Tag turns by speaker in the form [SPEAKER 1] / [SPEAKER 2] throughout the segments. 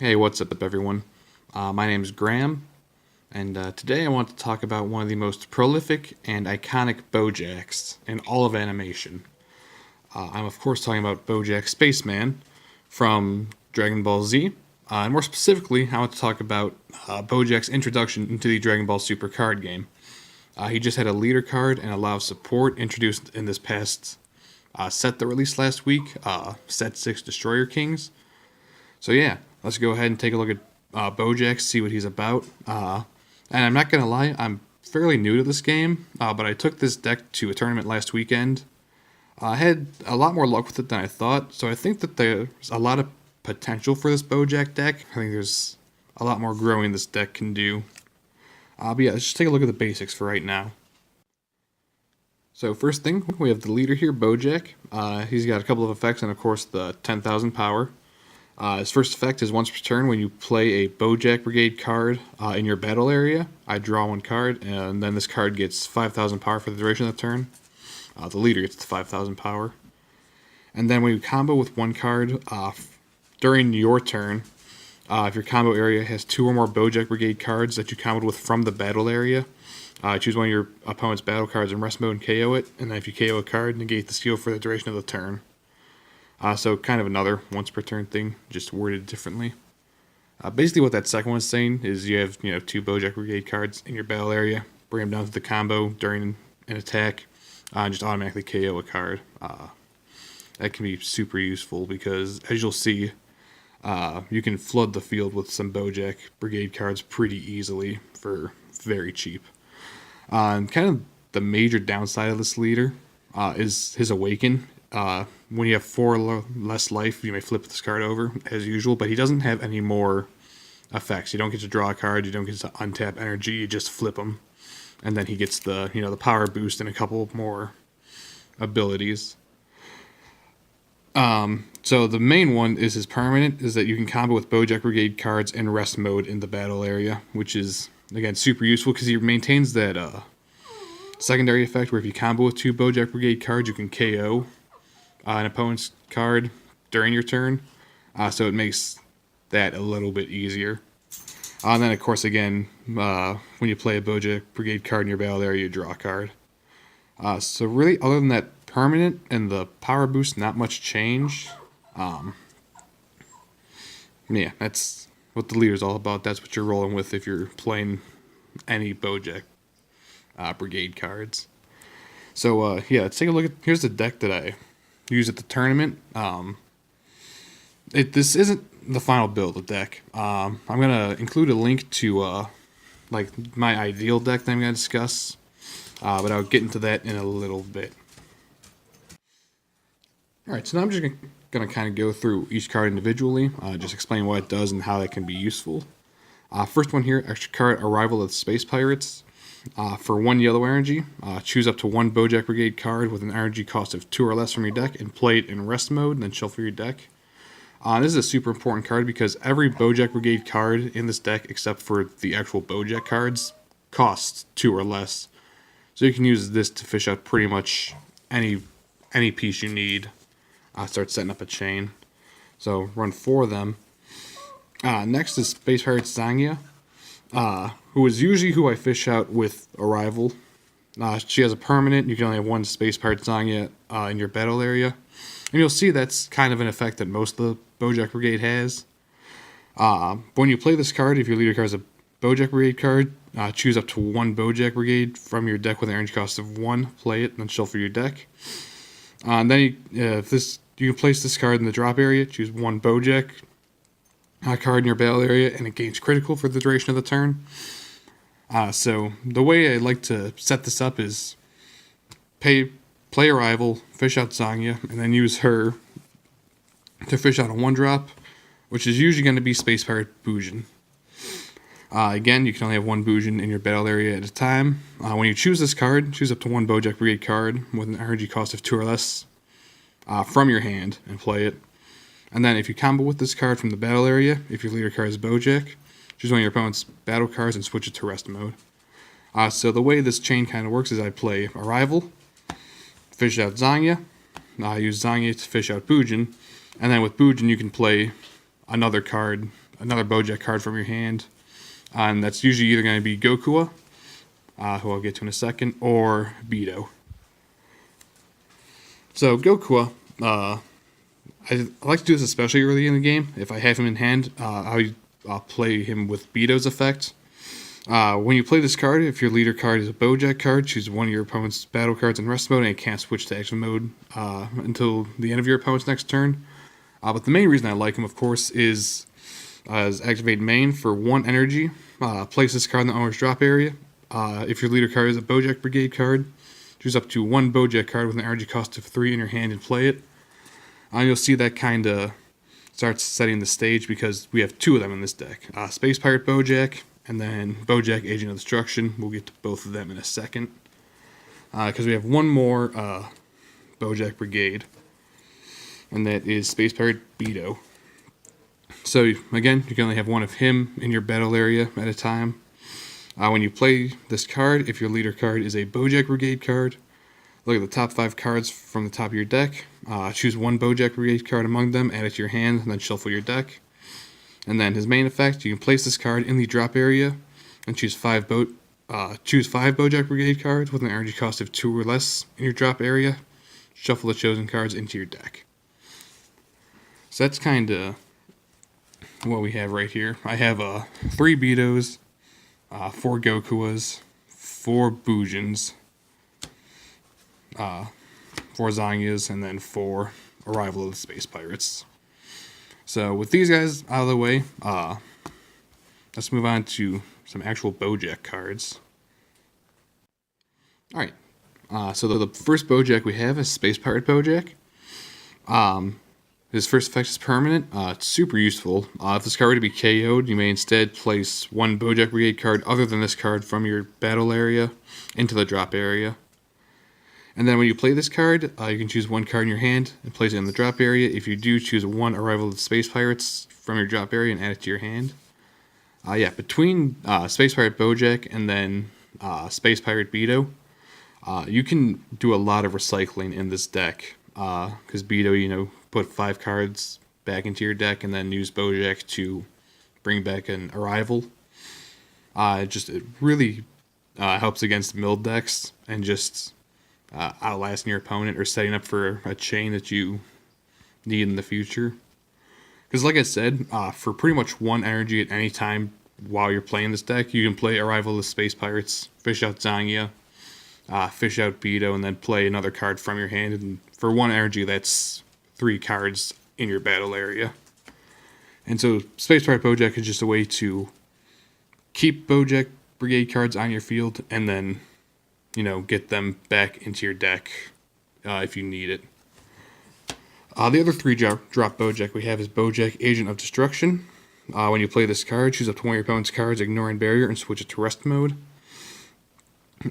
[SPEAKER 1] Hey, what's up, everyone? My name is Graham, and today I want to talk about one of the most prolific and iconic Bojacks in all of animation. I'm, of course, talking about Bojack Spaceman from Dragon Ball Z, and more specifically, I want to talk about Bojack's introduction into the Dragon Ball Super card game. He just had a leader card and a lot of support introduced in this past set that released last week, Set 6 Destroyer Kings. So yeah, let's go ahead and take a look at Bojack, see what he's about. And I'm not gonna lie, I'm fairly new to this game, but I took this deck to a tournament last weekend. I had a lot more luck with it than I thought, so I think that there's a lot of potential for this Bojack deck. I think there's a lot more growing this deck can do. But yeah, let's just take a look at the basics for right now. So first thing, we have the leader here, Bojack. He's got a couple of effects and of course the 10,000 power. His first effect is once per turn when you play a Bojack Brigade card in your battle area. I draw one card, and then this card gets 5,000 power for the duration of the turn. The leader gets the 5,000 power. And then when you combo with one card during your turn, if your combo area has two or more Bojack Brigade cards that you comboed with from the battle area, choose one of your opponent's battle cards in rest mode and KO it. And then if you KO a card, negate the steal for the duration of the turn. So kind of another once per turn thing, just worded differently. Basically what that second one's saying is you have two Bojack Brigade cards in your battle area, bring them down to the combo during an attack, and just automatically KO a card. That can be super useful because, as you'll see, you can flood the field with some Bojack Brigade cards pretty easily for very cheap. And kind of the major downside of this leader is his Awaken. When you have 4 less life, you may flip this card over, as usual, but he doesn't have any more effects. You don't get to draw a card, you don't get to untap energy, you just flip him. And then he gets the, the power boost and a couple more abilities. So the main one is his permanent, is that you can combo with Bojack Brigade cards in rest mode in the battle area, which is, again, super useful because he maintains that secondary effect where if you combo with 2 Bojack Brigade cards, you can KO an opponent's card during your turn, so it makes that a little bit easier. And then, of course, again, when you play a Bojack Brigade card in your battle area, you draw a card. So really, other than that permanent and the power boost, not much change. Yeah, that's what the leader's all about. That's what you're rolling with if you're playing any Bojack Brigade cards. So yeah, let's take a look at, here's the deck that I use at the tournament. This isn't the final build of the deck. I'm gonna include a link to like my ideal deck that I'm gonna discuss, but I'll get into that in a little bit. All right, so now I'm just gonna kind of go through each card individually, just explain what it does and how that can be useful. First one here, extra card, Arrival of the Space Pirates. For 1 yellow energy, choose up to 1 Bojack Brigade card with an energy cost of 2 or less from your deck and play it in rest mode, and then shuffle your deck. This is a super important card because every Bojack Brigade card in this deck, except for the actual Bojack cards, costs 2 or less. So you can use this to fish out pretty much any piece you need. Start setting up a chain. So run 4 of them. Next is Space Pirates Zangya, who is usually who I fish out with Arrival. She has a permanent. You can only have 1 Space Pirate Zangya in your battle area. And you'll see that's kind of an effect that most of the Bojack Brigade has. When you play this card, if your leader card is a Bojack Brigade card, choose up to 1 Bojack Brigade from your deck with an energy cost of 1, play it, and then shuffle your deck. And then you can place this card in the drop area, choose 1 Bojack card in your battle area, and it gains critical for the duration of the turn. So the way I like to set this up is play Arrival, fish out Zangya, and then use her to fish out a 1-drop, which is usually going to be Space Pirate Boujack. Again, you can only have 1 Bojack in your battle area at a time. When you choose this card, choose up to 1 Bojack Brigade card with an energy cost of 2 or less from your hand and play it. And then if you combo with this card from the battle area, if your leader card is Bojack, choose one of your opponent's battle cards and switch it to rest mode. So the way this chain kind of works is I play Arrival, fish out Zangya, use Zangya to fish out Bojack, and then with Bojack you can play another card another Bojack card from your hand. And that's usually either going to be Gokua, who I'll get to in a second, or Beto. So Gokua, I like to do this especially early in the game. If I have him in hand, I'll play him with Beto's effect. When you play this card, if your leader card is a Bojack card, choose one of your opponent's battle cards in rest mode, and it can't switch to active mode until the end of your opponent's next turn. But the main reason I like him, of course, is as activate main for 1 energy. Place this card in the owner's drop area. If your leader card is a Bojack Brigade card, choose up to 1 Bojack card with an energy cost of 3 in your hand and play it. You'll see that kind of starts setting the stage because we have 2 of them in this deck. Space Pirate Bojack, and then Bojack Agent of Destruction. We'll get to both of them in a second. Because we have 1 more Bojack Brigade, and that is Space Pirate Beto. So, again, you can only have 1 of him in your battle area at a time. When you play this card, if your leader card is a Bojack Brigade card, look at the top 5 cards from the top of your deck. Choose 1 Bojack Brigade card among them, add it to your hand, and then shuffle your deck. And then his main effect, you can place this card in the drop area and choose 5 Bojack Brigade cards with an energy cost of 2 or less in your drop area. Shuffle the chosen cards into your deck. So that's kind of what we have right here. I have 3 Betos, 4 Gokuas, 4 Boujans, 4 Zanyas, and then 4 Arrival of the Space Pirates. So with these guys out of the way, let's move on to some actual Bojack cards. Alright, so the first Bojack we have is Space Pirate Bojack. His first effect is permanent. It's super useful. If this card were to be KO'd, you may instead place 1 Bojack Brigade card other than this card from your battle area into the drop area. And then when you play this card, you can choose 1 card in your hand and place it in the drop area. If you do, choose 1 Arrival of the Space Pirates from your drop area and add it to your hand. Between Space Pirate Bojack and then Space Pirate Beto, you can do a lot of recycling in this deck. Because Beto, put 5 cards back into your deck and then use Bojack to bring back an Arrival. It really helps against milled decks and just outlasting your opponent or setting up for a chain that you need in the future. Because like I said, for pretty much 1 energy at any time while you're playing this deck, you can play Arrival of the Space Pirates, fish out Zanya, fish out Beto, and then play another card from your hand. And for 1 energy, that's 3 cards in your battle area. And so Space Pirate Bojack is just a way to keep Bojack Brigade cards on your field and then, get them back into your deck if you need it. The other 3 drop Bojack we have is Bojack Agent of Destruction. When you play this card, choose up to 1 of your opponent's cards, ignoring barrier, and switch it to rest mode.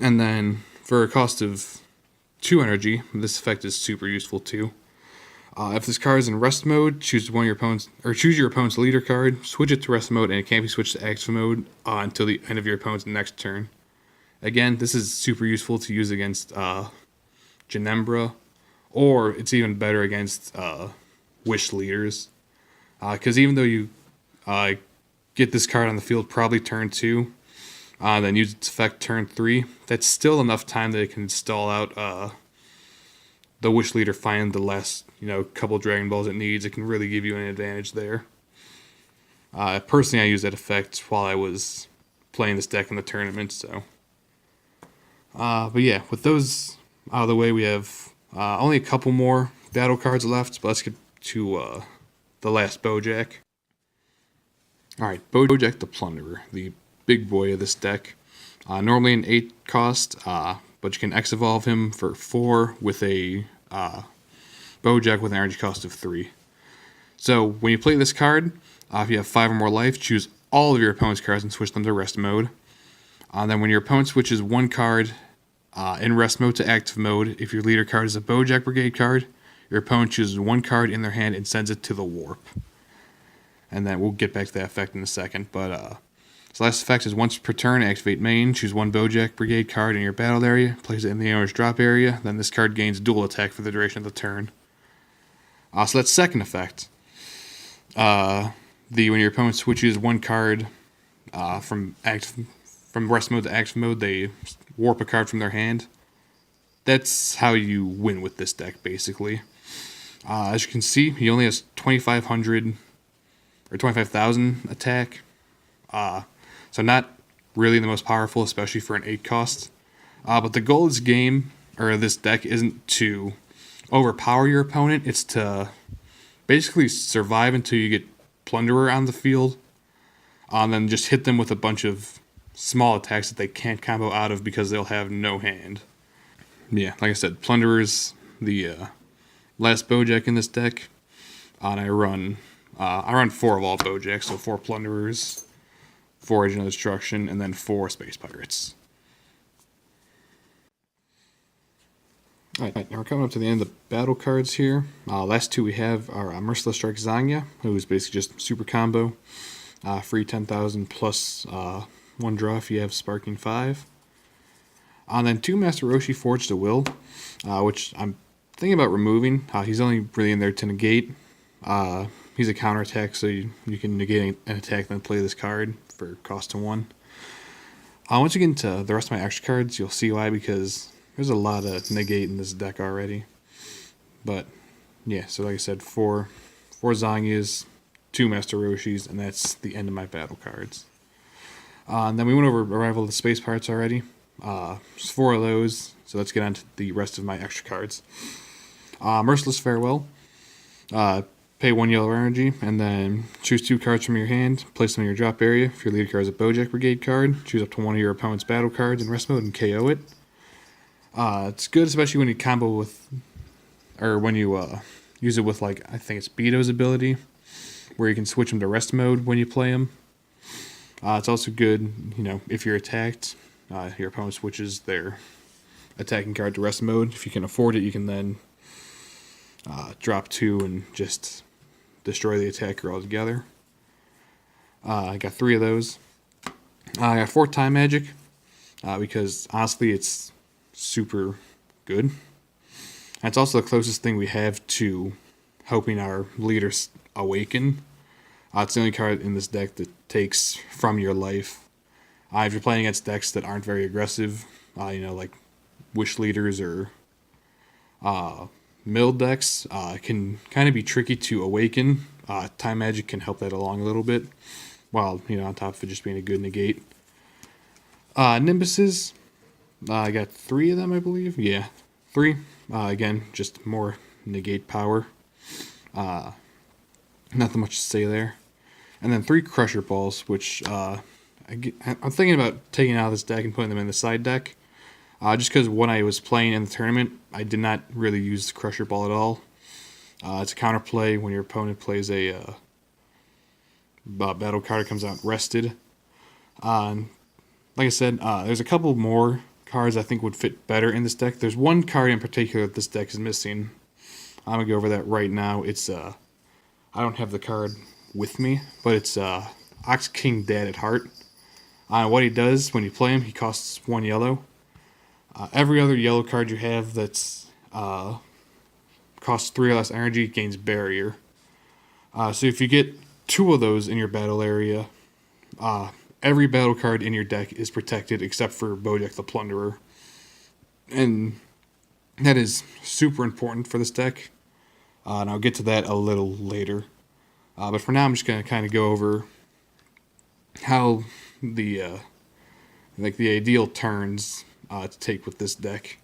[SPEAKER 1] And then, for a cost of 2 energy, this effect is super useful too. If this card is in rest mode, choose your opponent's leader card, switch it to rest mode, and it can't be switched to active mode until the end of your opponent's next turn. Again, this is super useful to use against Janembra, or it's even better against Wish leaders. Because even though you get this card on the field probably turn 2, then use its effect turn 3, that's still enough time that it can stall out the Wish leader find the last couple Dragon Balls it needs. It can really give you an advantage there. Personally, I used that effect while I was playing this deck in the tournament. So, but yeah, with those out of the way, we have only a couple more battle cards left. But let's get to the last Bojack. All right, Bojack the Plunderer, the big boy of this deck. Normally an 8 cost, but you can X-Evolve him for 4 with a Bojack with an energy cost of 3. So when you play this card, if you have 5 or more life, choose all of your opponent's cards and switch them to rest mode. Then when your opponent switches 1 card in rest mode to active mode, if your leader card is a Bojack Brigade card, your opponent chooses 1 card in their hand and sends it to the warp. And then we'll get back to that effect in a second. But so last effect is once per turn, activate main, choose 1 Bojack Brigade card in your battle area, place it in the owner's drop area, then this card gains dual attack for the duration of the turn. So that's second effect. when your opponent switches one card from rest mode to active mode, they warp a card from their hand. That's how you win with this deck, basically. As you can see, he only has 2,500 or 25,000 attack. So not really the most powerful, especially for an 8 cost. But the goal of this deck isn't to overpower your opponent. It's to basically survive until you get Plunderer on the field. And then just hit them with a bunch of small attacks that they can't combo out of because they'll have no hand. Yeah, like I said, Plunderer's the last Bojack in this deck. And I run 4 of all Bojacks, so 4 Plunderers, 4 Agent of Destruction, and then 4 Space Pirates. Alright, now we're coming up to the end of the battle cards here. Last 2 we have are Merciless Strike Zanya, who's basically just super combo. Free 10,000 plus 1 draw if you have Sparking 5. And then 2 Master Roshi Forged to Will, which I'm thinking about removing. He's only really in there to negate. He's a counterattack, so you can negate an attack and then play this card for cost to 1. Once you get into the rest of my extra cards, you'll see why, because there's a lot of negate in this deck already. But, yeah, so like I said, 4 Zanyas, 2 Master Roshis, and that's the end of my battle cards. And then we went over Arrival of the Space Pirates already. There's 4 of those, so let's get on to the rest of my extra cards. Merciless Farewell. Pay 1 yellow energy, and then choose 2 cards from your hand, place them in your drop area. If your lead card is a Bojack Brigade card, choose up to 1 of your opponent's battle cards in rest mode and KO it. It's good, especially when you combo with, or when you use it with, like, I think it's Beto's ability, where you can switch them to rest mode when you play them. It's also good, if you're attacked, your opponent switches their attacking card to rest mode. If you can afford it, you can then drop 2 and just destroy the attacker altogether. I got 3 of those. I got 4 Time Magic, because honestly it's super good. And it's also the closest thing we have to helping our leaders awaken. It's the only card in this deck that takes from your life. If you're playing against decks that aren't very aggressive, like Wish Leaders or mill decks, can kind of be tricky to awaken. Time Magic can help that along a little bit, while, on top of it just being a good negate. Nimbuses, I got 3 of them, I believe. Yeah, 3. Again, just more negate power. Nothing much to say there. And then 3 Crusher Balls, which I'm thinking about taking out of this deck and putting them in the side deck. Just because when I was playing in the tournament, I did not really use the Crusher Ball at all. It's a counterplay when your opponent plays a battle card that comes out rested. Like I said, there's a couple more cards I think would fit better in this deck. There's one card in particular that this deck is missing. I'm going to go over that right now. It's, I don't have the card with me, but it's Ox King Dad at Heart. What he does when you play him, he costs 1 yellow. Every other yellow card you have that's costs 3 or less energy gains barrier. So if you get 2 of those in your battle area, every battle card in your deck is protected except for Bojack the Plunderer. And that is super important for this deck. And I'll get to that a little later. But for now, I'm just going to kind of go over how the ideal turns to take with this deck.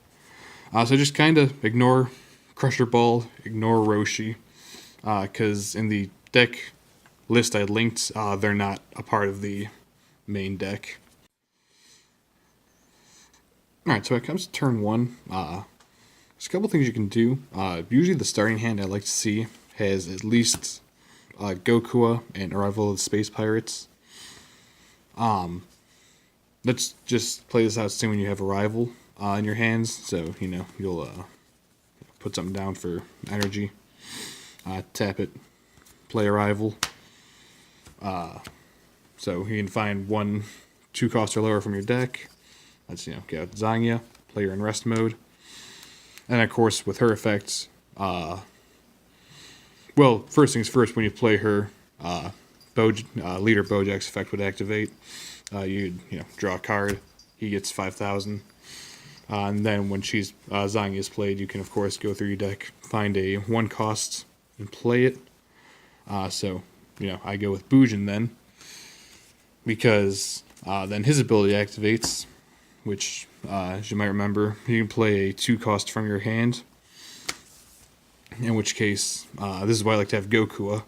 [SPEAKER 1] So just kind of ignore Crusher Ball, ignore Roshi, because in the deck list I linked, they're not a part of the main deck. Alright, so when it comes to turn 1, there's a couple things you can do. Usually the starting hand I like to see has at least Gokua and Arrival of the Space Pirates. Let's just play this out soon when you have Arrival in your hands, so you'll put something down for energy, tap it, play Arrival. So you can find 1 2 cost or lower from your deck. Let's get out Zanya, play her in rest mode, and of course with her effects. Well, first things first, when you play her, Leader Bojack's effect would activate. You'd draw a card. He gets 5,000. And then when Zangia is played, you can of course go through your deck, find a 1 cost, and play it. So I go with Boujack then, because then his ability activates, which as you might remember, you can play a 2 cost from your hand. In which case, this is why I like to have Gokua,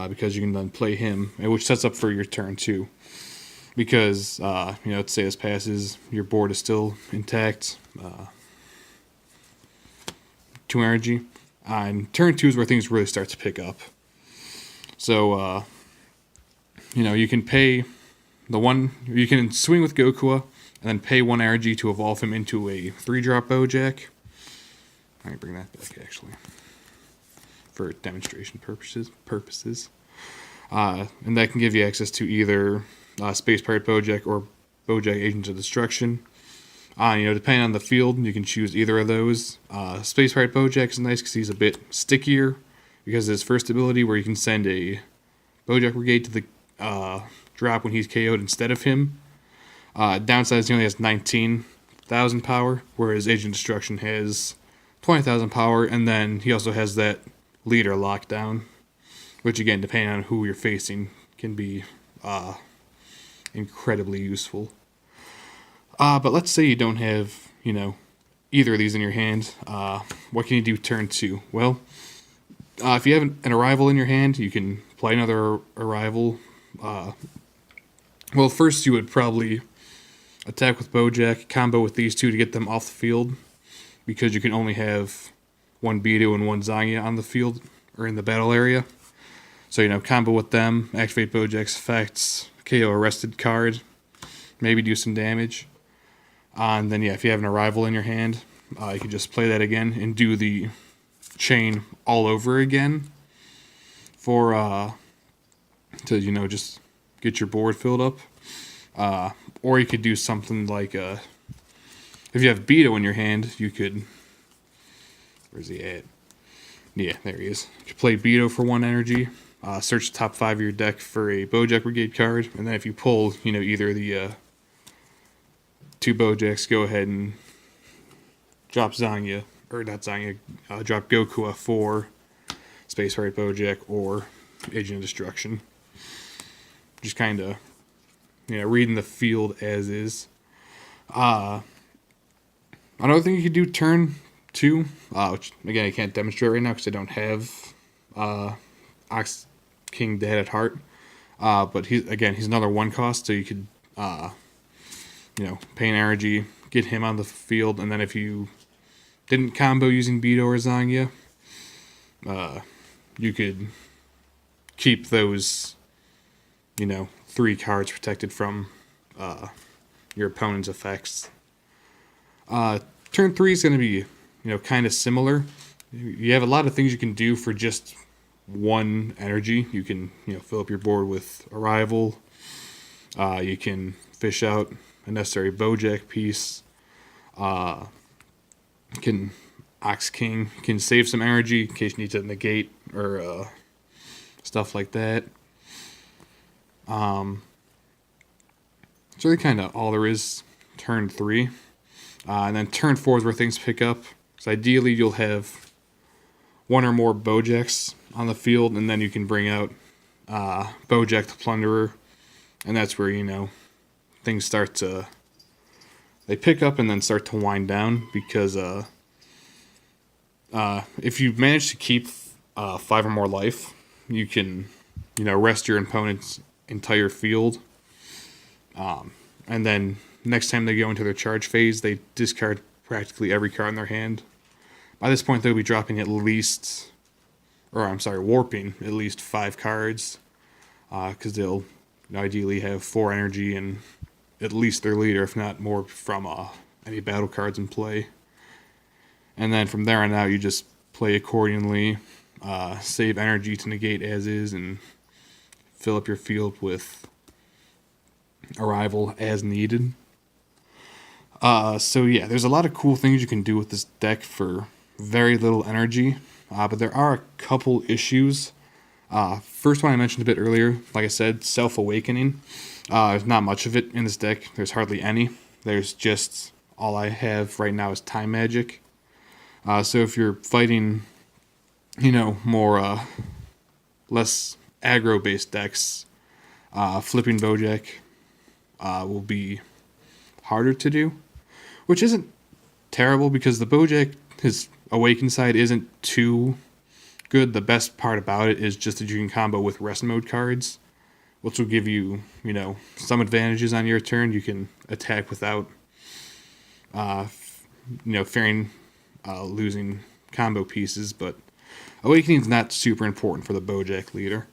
[SPEAKER 1] because you can then play him, which sets up for your turn too. Because, let's say this passes, your board is still intact, 2 energy, and turn 2 is where things really start to pick up. So, you can pay you can swing with Gokua, and then pay 1 energy to evolve him into a 3-drop Bojack. I can bring that back, actually, for demonstration purposes. And that can give you access to either Space Pirate Bojack or Bojack Agents of Destruction. Depending on the field, you can choose either of those. Space Pirate Bojack is nice because he's a bit stickier because of his first ability, where you can send a Bojack Brigade to the drop when he's KO'd instead of him. Downside is he only has 19,000 power, whereas Agent of Destruction has 20,000 power, and then he also has that leader lockdown, which again, depending on who you're facing, can be incredibly useful. But let's say you don't have, either of these in your hand. What can you do turn 2? Well, if you have an arrival in your hand, you can play another arrival. Well, first you would probably attack with Bojack, combo with these 2 to get them off the field, because you can only have 1 Beto and 1 Zangia on the field, or in the battle area. So, combo with them, activate Bojack's effects, KO arrested card, maybe do some damage. And then, if you have an arrival in your hand, you can just play that again and do the chain all over again to just get your board filled up. Or you could do something like, if you have Beto in your hand, you could... Where's he at? Yeah, there he is. You play Beto for 1 energy. Search the top 5 of your deck for a Bojack Brigade card. And then if you pull, either the 2 Bojacks, go ahead and drop Zangia. Or not Zangia, drop Gokua for Space Pirate Bojack or Agent of Destruction. Just kind of, reading the field as is. Another thing you could do turn 2, which again I can't demonstrate right now because I don't have Ox King Dead at Heart. But he's another 1 cost, so you could pay an energy, get him on the field, and then if you didn't combo using Beto or Zangia, you could keep those 3 cards protected from your opponent's effects. Turn 3 is going to be, kind of similar. You have a lot of things you can do for just 1 energy. You can, fill up your board with Arrival. You can fish out a necessary Bojack piece. Ox King can save some energy in case you need to negate or stuff like that. It's really kind of all there is turn 3. And then turn 4 is where things pick up. So ideally you'll have 1 or more Bojacks on the field, and then you can bring out Bojack the Plunderer. And that's where, things start to... They pick up and then start to wind down, because if you manage to keep 5 or more life, you can, rest your opponent's entire field. And then next time they go into their charge phase, they discard practically every card in their hand. By this point, they'll be dropping warping at least 5 cards, because they'll ideally have 4 energy and at least their leader, if not more, from any battle cards in play. And then from there on out, you just play accordingly, save energy to negate as is, and fill up your field with Arrival as needed. So yeah, there's a lot of cool things you can do with this deck for very little energy, but there are a couple issues. First one I mentioned a bit earlier, like I said, Self-Awakening. There's not much of it in this deck. There's hardly any. There's just, all I have right now is Time Magic. So if you're fighting, more, less aggro-based decks, flipping Bojack will be harder to do, which isn't terrible because the Bojack, his Awakened side isn't too good. The best part about it is just that you can combo with rest mode cards, which will give you, some advantages on your turn. You can attack without, fearing losing combo pieces, but Awakening is not super important for the Bojack leader.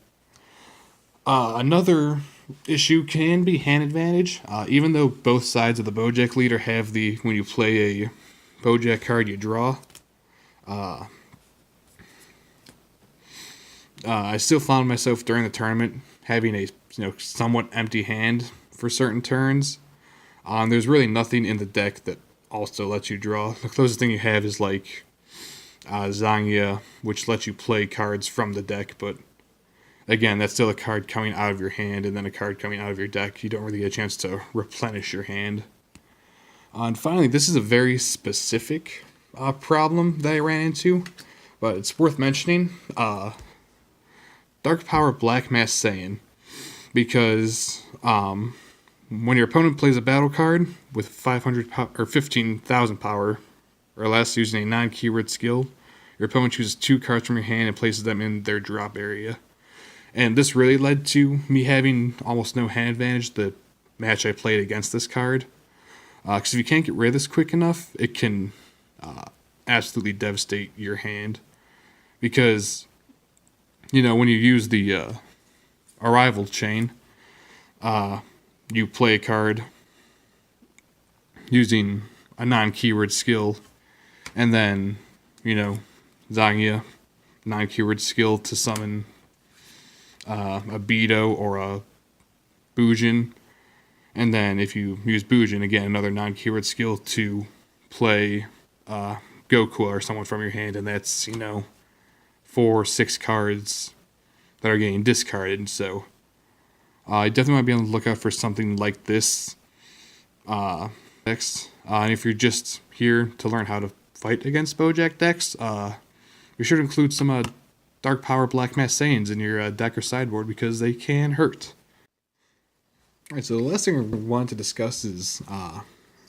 [SPEAKER 1] Another issue can be hand advantage. Even though both sides of the Bojack leader have when you play a Bojack card, you draw. I still found myself during the tournament having a somewhat empty hand for certain turns. There's really nothing in the deck that also lets you draw. The closest thing you have is like Zangya, which lets you play cards from the deck, but again, that's still a card coming out of your hand and then a card coming out of your deck. You don't really get a chance to replenish your hand. And finally, this is a very specific problem that I ran into, but it's worth mentioning. Dark Power Black Mass Saiyan, because when your opponent plays a battle card with 500 or 15,000 power or less using a non-keyword skill, your opponent chooses 2 cards from your hand and places them in their drop area. And this really led to me having almost no hand advantage the match I played against this card. Because if you can't get rid of this quick enough, it can absolutely devastate your hand. Because, when you use the Arrival chain, you play a card using a non-keyword skill, and then, Zangya, non-keyword skill to summon a Beto or a Boujack, and then if you use Bojack, again, another non-keyword skill to play Goku or someone from your hand, and that's, 4 or 6 cards that are getting discarded. So I definitely might be on the lookout for something like this next. And if you're just here to learn how to fight against Bojack decks, be sure to include some Dark Power Black Mass Saiyans in your deck or sideboard because they can hurt. Alright, so the last thing I wanted to discuss is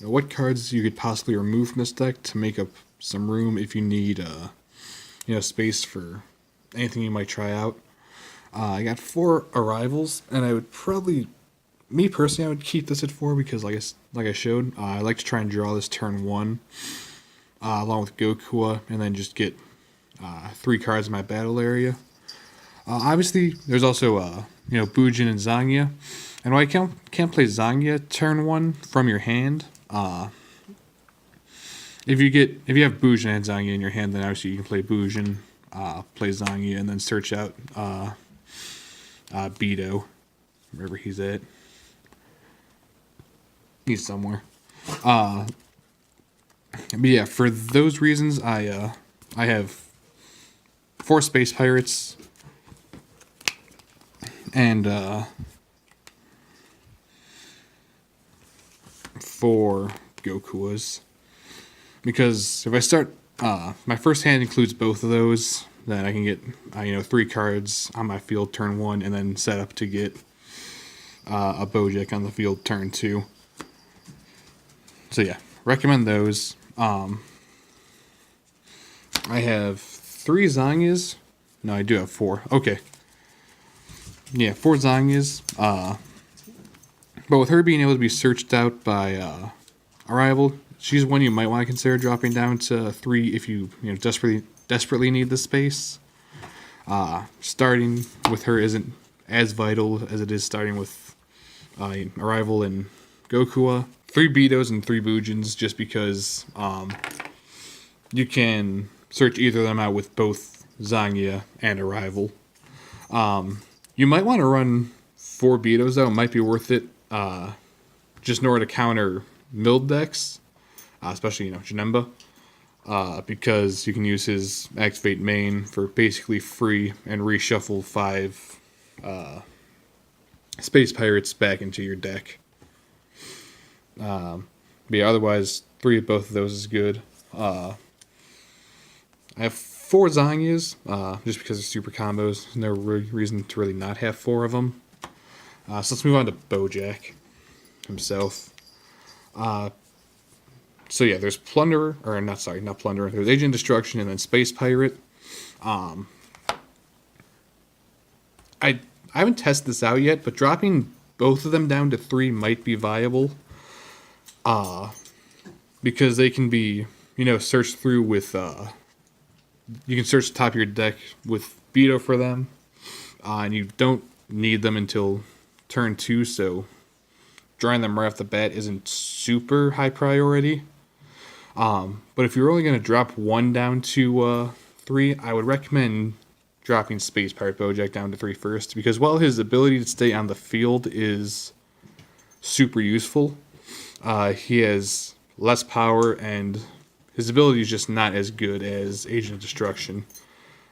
[SPEAKER 1] what cards you could possibly remove from this deck to make up some room if you need space for anything you might try out. I got 4 Arrivals, and I would probably, me personally, I would keep this at 4 because, like I showed, I like to try and draw this turn 1 along with Goku, and then just get 3 cards in my battle area. Obviously, there's also Boujack and Zangya, and while I can't play Zangya turn 1 from your hand, if you have Boujack and Zangya in your hand, then obviously you can play Boujack, play Zangya, and then search out Beto, wherever he's at. He's somewhere. But yeah, for those reasons, I have 4 Space Pirates and 4 Gokuas. Because if I start, my first hand includes both of those, then I can get 3 cards on my field turn 1, and then set up to get a Bojack on the field turn 2. So yeah, recommend those. I have 3 Zangyas. No, I do have 4. Okay. Yeah, 4 Zangyas. But with her being able to be searched out by Arrival, she's one you might want to consider dropping down to 3 if you desperately need the space. Starting with her isn't as vital as it is starting with Arrival and Goku. 3 Betos and 3 Boojins, just because you can search either of them out with both Zangya and Arrival. You might want to run 4 Betos, though. It might be worth it, just in order to counter milled decks, especially, Janemba. because you can use his activate main for basically free and reshuffle 5 space pirates back into your deck. But yeah, otherwise 3 of both of those is good. I have 4 Zanyas, just because of super combos. There's no reason to really not have 4 of them. So let's move on to Bojack himself. So yeah, there's Plunderer, or not Plunderer. There's Agent Destruction and then Space Pirate. I haven't tested this out yet, but dropping both of them down to 3 might be viable. Because they can be, searched through with, you can search the top of your deck with Veto for them, and you don't need them until turn 2, so drawing them right off the bat isn't super high priority. But if you're only going to drop 1 down to 3, I would recommend dropping Space Pirate Bojack down to 3 first, because while his ability to stay on the field is super useful, he has less power, and his ability is just not as good as Agent of Destruction.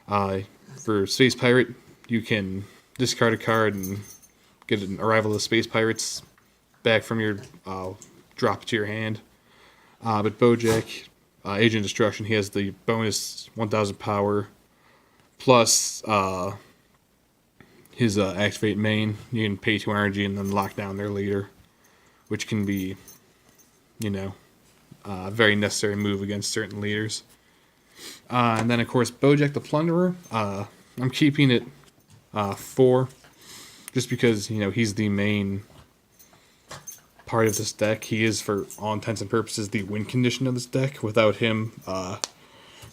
[SPEAKER 1] For Space Pirate, you can discard a card and get an Arrival of the Space Pirates back from your drop to your hand. But Bojack, Agent of Destruction, he has the bonus 1000 power, plus his activate main. You can pay 2 energy and then lock down their leader, which can be, a very necessary move against certain leaders. And then, of course, Bojack the Plunderer. I'm keeping it 4, just because, he's the main part of this deck. He is, for all intents and purposes, the win condition of this deck. Without him, gonna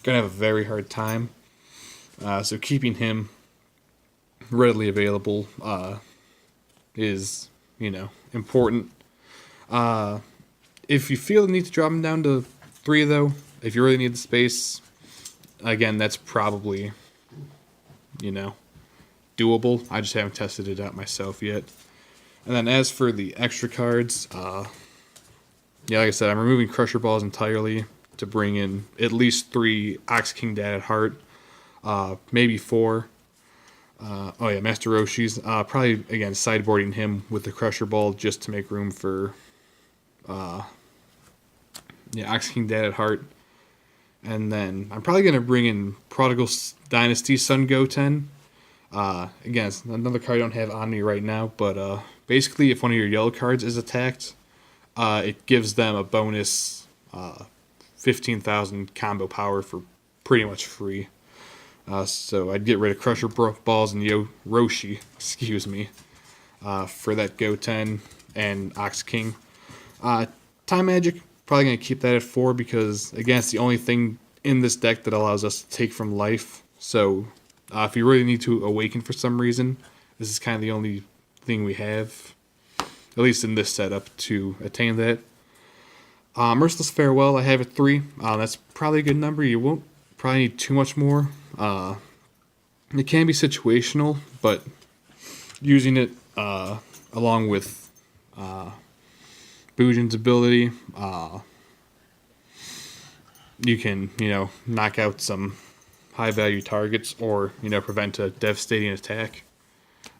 [SPEAKER 1] have a very hard time. So keeping him readily available is, important. If you feel the need to drop him down to 3, though, if you really need the space, again, that's probably, doable. I just haven't tested it out myself yet. And then as for the extra cards, like I said, I'm removing Crusher Balls entirely to bring in at least 3 Ox King Dad at Heart, maybe 4. Master Roshi's. Probably, again, sideboarding him with the Crusher Ball just to make room for Ox King Dad at Heart. And then I'm probably going to bring in Prodigal Dynasty Sun Goten. Again, it's another card I don't have on me right now, but basically if one of your yellow cards is attacked, it gives them a bonus 15,000 combo power for pretty much free. So I'd get rid of Crusher Balls and Roshi, for that Goten and Ox King. Time Magic, probably going to keep that at 4 because, again, it's the only thing in this deck that allows us to take from life. So if you really need to awaken for some reason, this is kind of the only thing we have, at least in this setup, to attain that. Merciless Farewell, I have at 3. That's probably a good number. You won't probably need too much more. It can be situational, but using it along with Bujin's ability, you can, knock out some high-value targets or, prevent a devastating attack.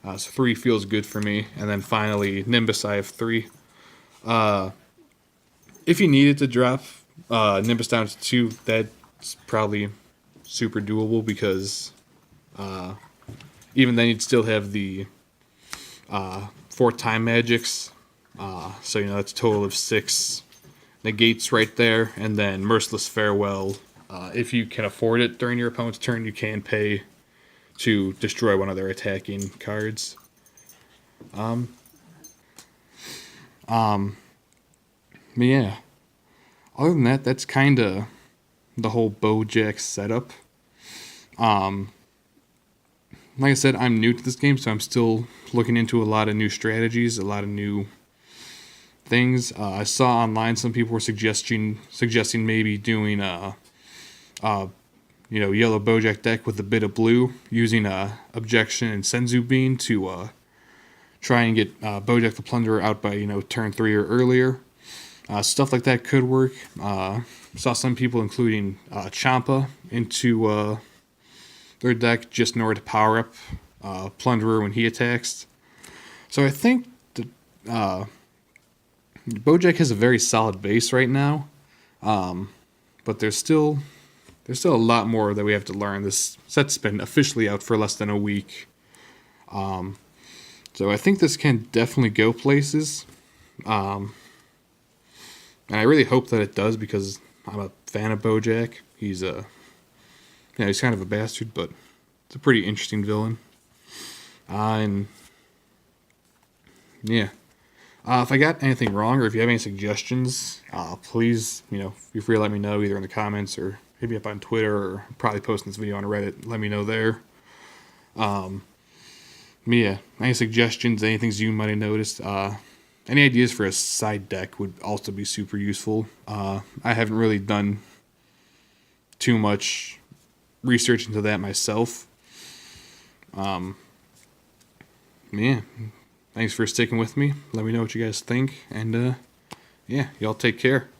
[SPEAKER 1] So 3 feels good for me. And then finally, Nimbus, I have 3. If you needed to drop Nimbus down to 2, that's probably super doable because even then you'd still have the 4 time magics. So, that's a total of 6 negates right there. And then Merciless Farewell. If you can afford it during your opponent's turn, you can pay to destroy one of their attacking cards. But yeah. Other than that, that's kind of the whole Bojack setup. Like I said, I'm new to this game, so I'm still looking into a lot of new strategies, a lot of new things. I saw online some people were suggesting maybe doing yellow Bojack deck with a bit of blue, using Objection and Senzu Bean to try and get Bojack the Plunderer out by turn 3 or earlier. Stuff like that could work. Saw some people including Champa into their deck just in order to power up Plunderer when he attacks. So I think the Bojack has a very solid base right now, but there's still a lot more that we have to learn. This set's been officially out for less than a week, so I think this can definitely go places, and I really hope that it does because I'm a fan of Bojack. He's he's kind of a bastard, but it's a pretty interesting villain, and yeah. If I got anything wrong or if you have any suggestions, please, feel free to let me know either in the comments or hit me up on Twitter or probably posting this video on Reddit. Let me know there. Yeah, any suggestions, any things you might have noticed, any ideas for a side deck would also be super useful. I haven't really done too much research into that myself. Yeah. Thanks for sticking with me. Let me know what you guys think. And, yeah, y'all take care.